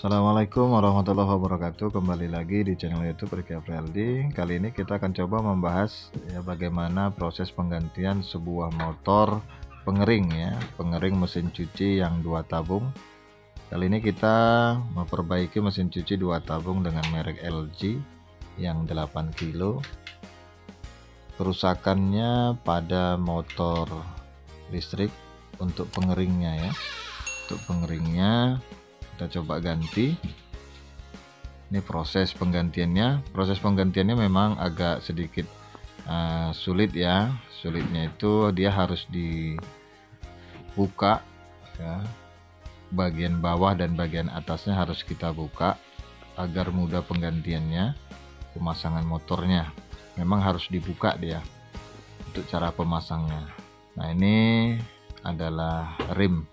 Assalamualaikum warahmatullahi wabarakatuh. Kembali lagi di channel YouTube Riki Apriyaldi. Kali ini kita akan coba membahas bagaimana proses penggantian sebuah motor pengering pengering mesin cuci yang 2 tabung. Kali ini kita memperbaiki mesin cuci 2 tabung dengan merek LG yang 8 kilo. Kerusakannya pada motor listrik untuk pengeringnya Untuk pengeringnya kita coba ganti. Ini proses penggantiannya memang agak sedikit sulit sulitnya itu dia harus dibuka bagian bawah dan bagian atasnya harus kita buka agar mudah penggantiannya. Pemasangan motornya memang harus dibuka dia untuk cara pemasangnya. Nah, ini adalah rim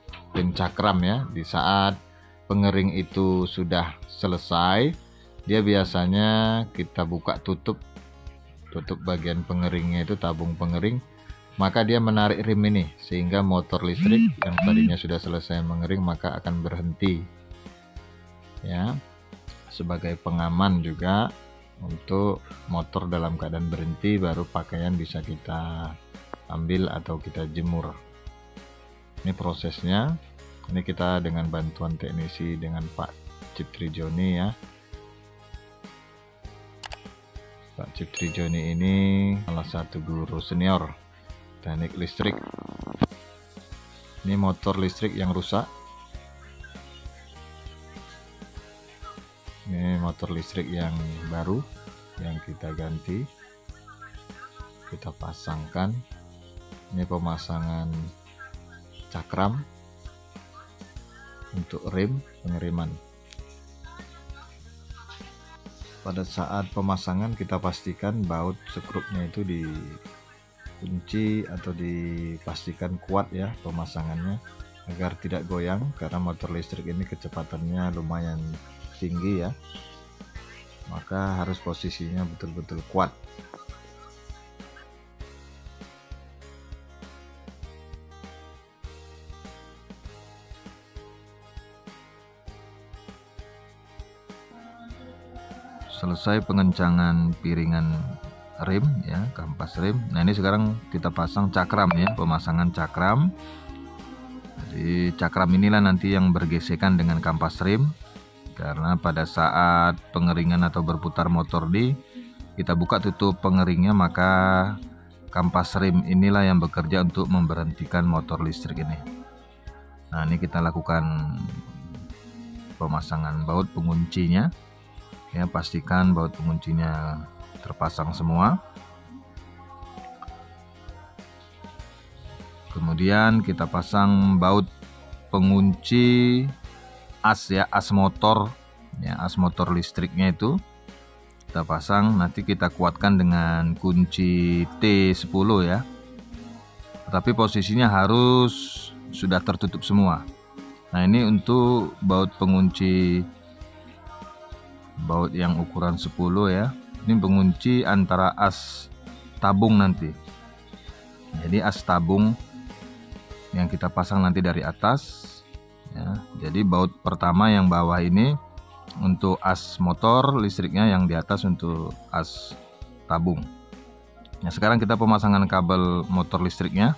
cakram di saat pengering itu sudah selesai, dia biasanya kita buka tutup bagian pengeringnya itu, tabung pengering, maka dia menarik rim ini sehingga motor listrik yang tadinya sudah selesai mengering maka akan berhenti sebagai pengaman juga untuk motor dalam keadaan berhenti, baru pakaian bisa kita ambil atau kita jemur. Ini prosesnya. Ini kita dengan bantuan teknisi dengan Pak Ciptri Joni Pak Ciptri Joni ini salah satu guru senior teknik listrik. Ini motor listrik yang rusak. Ini motor listrik yang baru yang kita ganti, kita pasangkan. Ini pemasangan cakram untuk rim pengiriman. Pada saat pemasangan kita pastikan baut sekrupnya itu dikunci atau dipastikan kuat pemasangannya agar tidak goyang, karena motor listrik ini kecepatannya lumayan tinggi maka harus posisinya betul-betul kuat. Selesai pengencangan piringan rim kampas rim. Nah, ini sekarang kita pasang cakram pemasangan cakram. Jadi cakram inilah nanti yang bergesekan dengan kampas rim, karena pada saat pengeringan atau berputar motor kita buka tutup pengeringnya, maka kampas rim inilah yang bekerja untuk memberhentikan motor listrik ini. Nah, ini kita lakukan pemasangan baut penguncinya. Pastikan baut penguncinya terpasang semua. Kemudian kita pasang baut pengunci as motor as motor listriknya itu kita pasang. Nanti kita kuatkan dengan kunci T10 tapi posisinya harus sudah tertutup semua. Nah, ini untuk baut pengunci baut yang ukuran 10 ini pengunci antara as tabung nanti. Jadi as tabung yang kita pasang nanti dari atas jadi baut pertama yang bawah ini untuk as motor listriknya, yang di atas untuk as tabung. Nah, sekarang kita pemasangan kabel motor listriknya.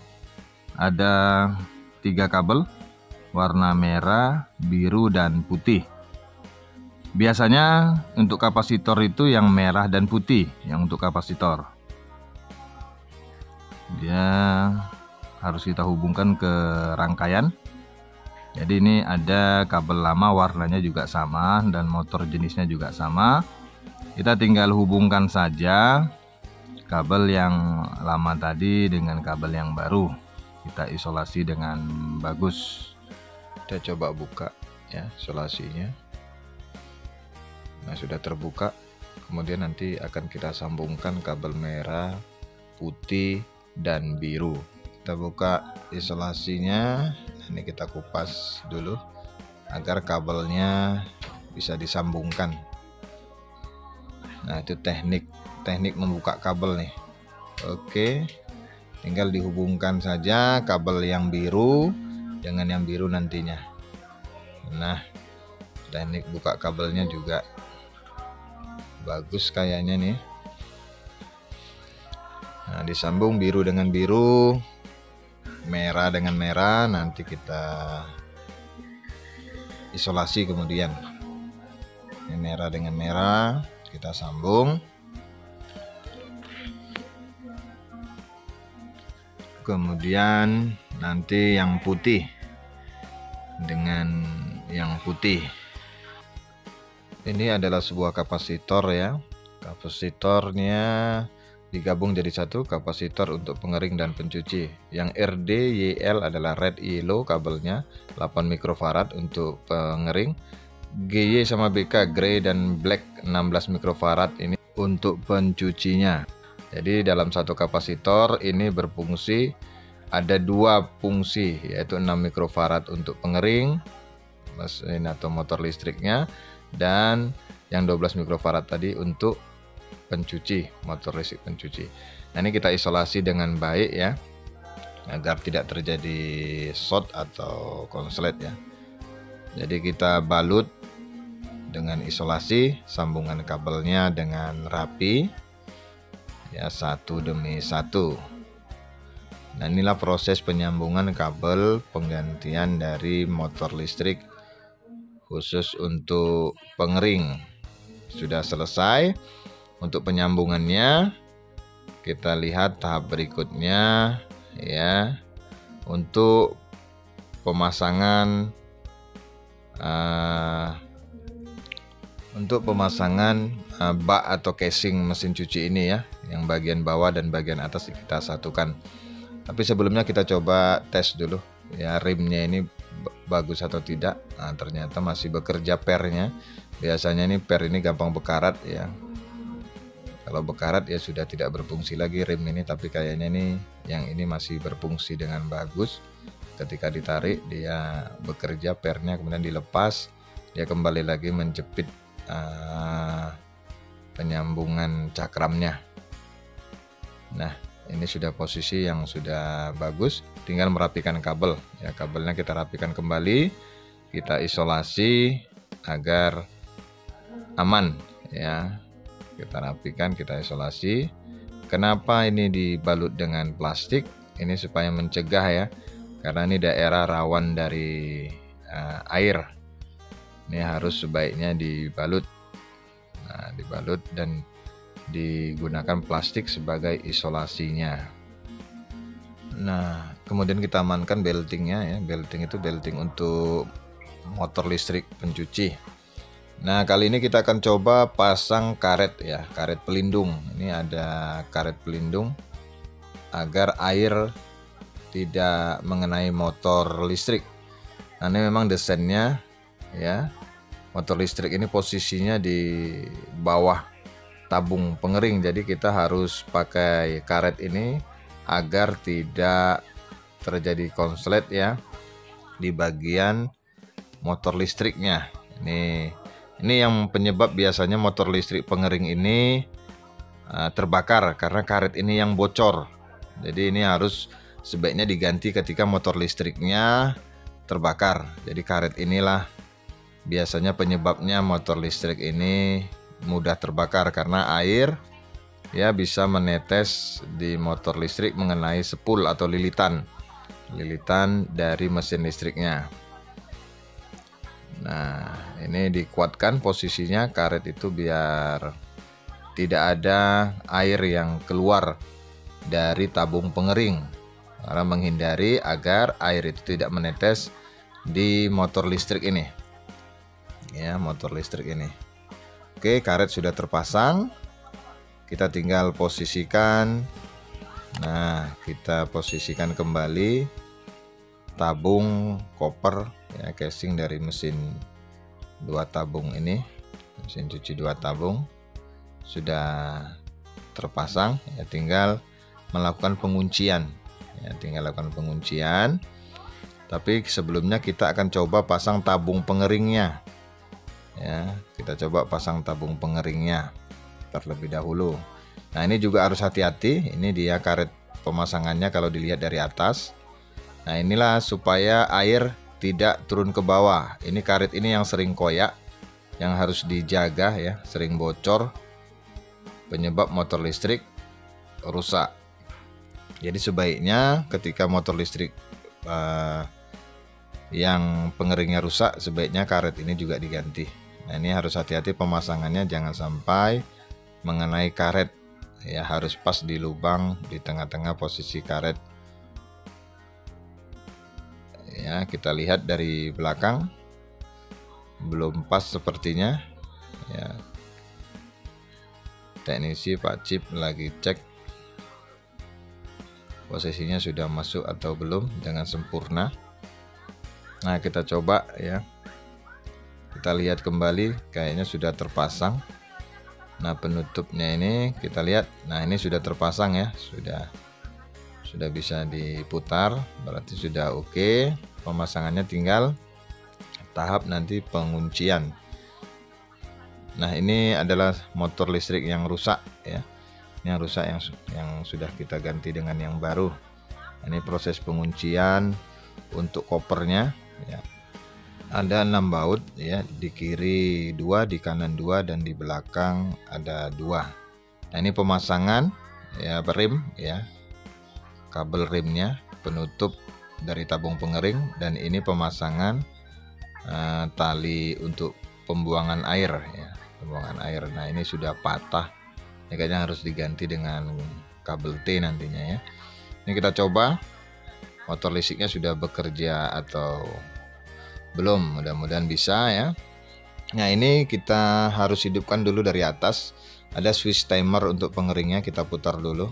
Ada 3 kabel warna merah, biru, dan putih. Biasanya untuk kapasitor itu yang merah dan putih, yang untuk kapasitor. Dia harus kita hubungkan ke rangkaian. Jadi ini ada kabel lama, warnanya juga sama dan motor jenisnya juga sama. Kita tinggal hubungkan saja kabel yang lama tadi dengan kabel yang baru. Kita isolasi dengan bagus. Kita coba buka isolasinya. Nah, sudah terbuka. Kemudian nanti akan kita sambungkan kabel merah, putih, dan biru. Kita buka isolasinya. Ini kita kupas dulu agar kabelnya bisa disambungkan. Nah, itu teknik membuka kabel nih. Oke, tinggal dihubungkan saja kabel yang biru dengan yang biru nantinya. Nah, teknik buka kabelnya juga bagus kayaknya nih. Nah, disambung biru dengan biru, merah dengan merah, nanti kita isolasi kemudian. Ini merah dengan merah kita sambung, kemudian nanti yang putih dengan yang putih. Ini adalah sebuah kapasitor ya. Kapasitornya digabung jadi satu, kapasitor untuk pengering dan pencuci. Yang RDYL adalah red yellow kabelnya, 8 mikrofarad untuk pengering. GY sama BK gray dan black 16 mikrofarad ini untuk pencucinya. Jadi dalam satu kapasitor ini berfungsi ada dua fungsi, yaitu 6 mikrofarad untuk pengering mesin atau motor listriknya, dan yang 12 mikrofarad tadi untuk pencuci, motor listrik pencuci. Nah, ini kita isolasi dengan baik ya, agar tidak terjadi short atau konslet ya. Jadi kita balut dengan isolasi sambungan kabelnya dengan rapi ya, satu demi satu. Nah, inilah proses penyambungan kabel penggantian dari motor listrik khusus untuk pengering. Sudah selesai. Untuk penyambungannya kita lihat tahap berikutnya ya. Untuk pemasangan bak atau casing mesin cuci ini ya, yang bagian bawah dan bagian atas kita satukan. Tapi sebelumnya kita coba tes dulu ya, rimnya ini bagus atau tidak. Nah, ternyata masih bekerja pernya. Biasanya ini per ini gampang bekarat ya. Kalau bekarat ya sudah tidak berfungsi lagi rim ini, tapi kayaknya nih yang ini masih berfungsi dengan bagus. Ketika ditarik dia bekerja pernya, kemudian dilepas dia kembali lagi menjepit penyambungan cakramnya. Nah, ini sudah posisi yang sudah bagus, tinggal merapikan kabel ya. Kabelnya kita rapikan kembali, kita isolasi agar aman ya. Kita rapikan, kita isolasi. Kenapa ini dibalut dengan plastik? Ini supaya mencegah ya, karena ini daerah rawan dari air. Ini harus sebaiknya dibalut. Nah, dibalut dan digunakan plastik sebagai isolasinya. Nah, kemudian kita amankan beltingnya ya. Belting itu belting untuk motor listrik pencuci. Nah, kali ini kita akan coba pasang karet ya, karet pelindung. Ini ada karet pelindung agar air tidak mengenai motor listrik. Nah, ini memang desainnya ya. Motor listrik ini posisinya di bawah tabung pengering, jadi kita harus pakai karet ini agar tidak terjadi konslet ya di bagian motor listriknya. Ini yang penyebab biasanya motor listrik pengering ini terbakar karena karet ini yang bocor. Jadi ini harus sebaiknya diganti ketika motor listriknya terbakar. Jadi karet inilah biasanya penyebabnya motor listrik ini mudah terbakar, karena air ya bisa menetes di motor listrik mengenai sepul atau lilitan dari mesin listriknya. Nah, ini dikuatkan posisinya karet itu biar tidak ada air yang keluar dari tabung pengering, karena menghindari agar air itu tidak menetes di motor listrik ini ya, motor listrik ini. Oke, karet sudah terpasang, kita tinggal posisikan. Nah, kita posisikan kembali tabung koper ya, casing dari mesin 2 tabung ini, mesin cuci 2 tabung sudah terpasang ya, tinggal melakukan penguncian ya, tapi sebelumnya kita akan coba pasang tabung pengeringnya ya. Kita coba pasang tabung pengeringnya terlebih dahulu. Nah, ini juga harus hati-hati, ini dia karet pemasangannya kalau dilihat dari atas. Nah, inilah supaya air tidak turun ke bawah. Ini karet ini yang sering koyak yang harus dijaga ya, sering bocor, penyebab motor listrik rusak. Jadi sebaiknya ketika motor listrik yang pengeringnya rusak, sebaiknya karet ini juga diganti. Nah, ini harus hati-hati pemasangannya, jangan sampai mengenai karet ya, harus pas di lubang di tengah-tengah posisi karet ya. Kita lihat dari belakang belum pas sepertinya ya. Teknisi Pak Cip lagi cek posisinya sudah masuk atau belum dengan sempurna. Nah, kita coba ya, kita lihat kembali, kayaknya sudah terpasang. Nah, penutupnya ini kita lihat, nah ini sudah terpasang ya, sudah bisa diputar, berarti sudah oke. Pemasangannya tinggal tahap nanti penguncian. Nah, ini adalah motor listrik yang rusak ya, yang rusak yang sudah kita ganti dengan yang baru. Ini proses penguncian untuk kopernya ya. Ada 6 baut ya, di kiri 2, di kanan 2, dan di belakang ada 2. Nah, ini pemasangan ya rem ya, kabel remnya, penutup dari tabung pengering, dan ini pemasangan tali untuk pembuangan air ya, pembuangan air. Nah, ini sudah patah, ini kayaknya harus diganti dengan kabel T nantinya ya. Ini kita coba motor listriknya sudah bekerja atau belum, mudah-mudahan bisa ya. Nah, ini kita harus hidupkan dulu dari atas. Ada switch timer untuk pengeringnya, kita putar dulu.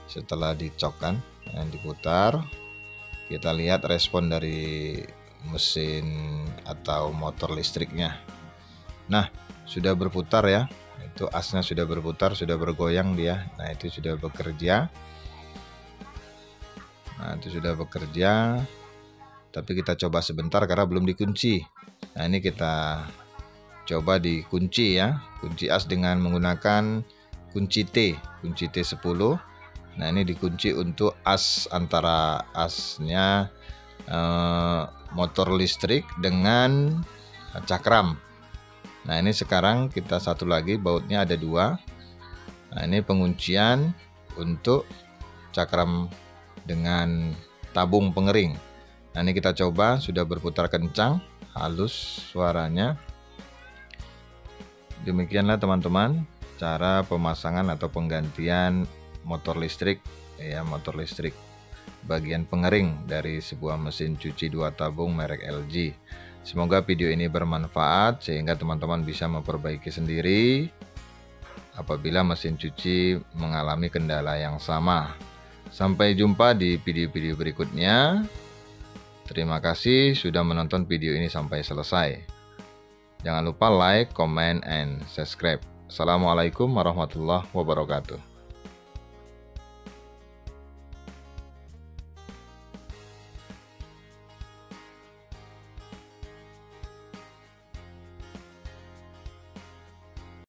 Setelah dicokkan, nah, diputar, kita lihat respon dari mesin atau motor listriknya. Nah, sudah berputar ya, itu asnya sudah berputar, sudah bergoyang dia. Nah, itu sudah bekerja. Nah, itu sudah bekerja. Tapi kita coba sebentar karena belum dikunci. Nah, ini kita coba dikunci ya, kunci as dengan menggunakan kunci T, kunci T10. Nah, ini dikunci untuk as, antara asnya motor listrik dengan cakram. Nah, ini sekarang kita satu lagi, bautnya ada 2. Nah, ini penguncian untuk cakram dengan tabung pengering. Nah, ini kita coba, sudah berputar kencang, halus suaranya. Demikianlah teman-teman cara pemasangan atau penggantian motor listrik ya, motor listrik bagian pengering dari sebuah mesin cuci 2 tabung merek LG. Semoga video ini bermanfaat sehingga teman-teman bisa memperbaiki sendiri apabila mesin cuci mengalami kendala yang sama. Sampai jumpa di video-video berikutnya. Terima kasih sudah menonton video ini sampai selesai. Jangan lupa like, comment, and subscribe. Assalamualaikum warahmatullahi wabarakatuh.